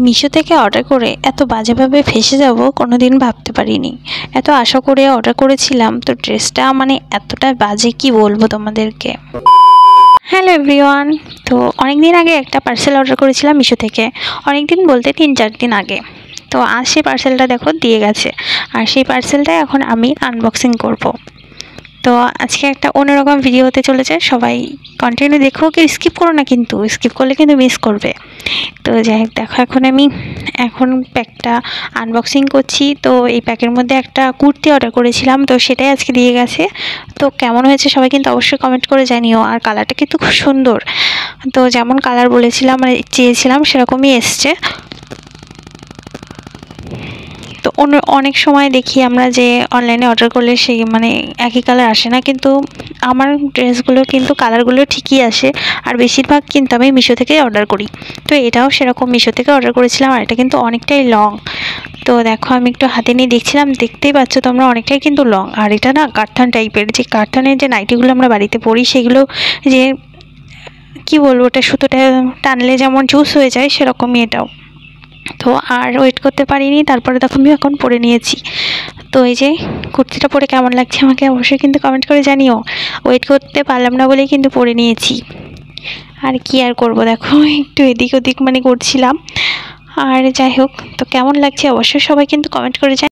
মিশো থেকে অর্ডার করে এত বাজেভাবে ফেঁসে যাব কোনোদিন ভাবতে পারিনি। এত আশা করে অর্ডার করেছিলাম, তো ড্রেসটা মানে এতটা বাজে কি বলবো তোমাদেরকে। হ্যালো এভরিওয়ান, তো অনেক দিন আগে একটা পার্সেল অর্ডার করেছিলাম মিশো থেকে, অনেক দিন বলতে 3-4 দিন আগে। তো আজ সেই পার্সেলটা দেখো দিয়ে গেছে, আর সেই পার্সেলটা এখন আমি আনবক্সিং করব। তো আজকে একটা অন্যরকম ভিডিও হতে চলেছে, সবাই কন্টিনিউ দেখো, কেউ স্কিপ করো না, কিন্তু স্কিপ করলে কিন্তু মিস করবে। তো যাই হোক, দেখো এখন প্যাকটা আনবক্সিং করছি। তো এই প্যাকের মধ্যে একটা কুর্তি অর্ডার করেছিলাম, তো সেটাই আজকে দিয়ে গেছে। তো কেমন হয়েছে সবাই কিন্তু অবশ্যই কমেন্ট করে জানিও। আর কালারটা কিন্তু খুব সুন্দর, তো যেমন কালার বলেছিলাম মানে চেয়েছিলাম সেরকমই এসছে। তো অনেক সময় দেখি আমরা যে অনলাইনে অর্ডার করলে সেই মানে একই কালার আসে না, কিন্তু আমার ড্রেসগুলো কিন্তু কালারগুলো ঠিকই আসে। আর বেশিরভাগ কিন্তু আমি মিশো থেকেই অর্ডার করি। তো এটাও সেরকম মিশো থেকে অর্ডার করেছিলাম, আর এটা কিন্তু অনেকটাই লং। তো দেখো আমি একটু হাতে নিয়ে দেখছিলাম, দেখতেই পাচ্ছ তোমরা অনেকটাই কিন্তু লং। আর এটা না কারথান টাইপের, যে কারথানের যে নাইটিগুলো আমরা বাড়িতে পরি সেগুলো যে কি বলবো, ওটা সুতোটা টানলে যেমন জুস হয়ে যায় সেরকমই এটাও। তো আর ওয়েট করতে পারিনি, তারপরে দেখো আমি এখন পরে নিয়েছি। তো এই যে কুর্তিটা পরে কেমন লাগছে আমাকে অবশ্যই কিন্তু কমেন্ট করে জানিও। ওয়েট করতে পারলাম না বলেই কিন্তু পরে নিয়েছি। আর কি আর করব, দেখো একটু এদিক ওদিক মানে করছিলাম। আর যাই হোক, তো কেমন লাগছে অবশ্যই সবাই কিন্তু কমেন্ট করে জানিও।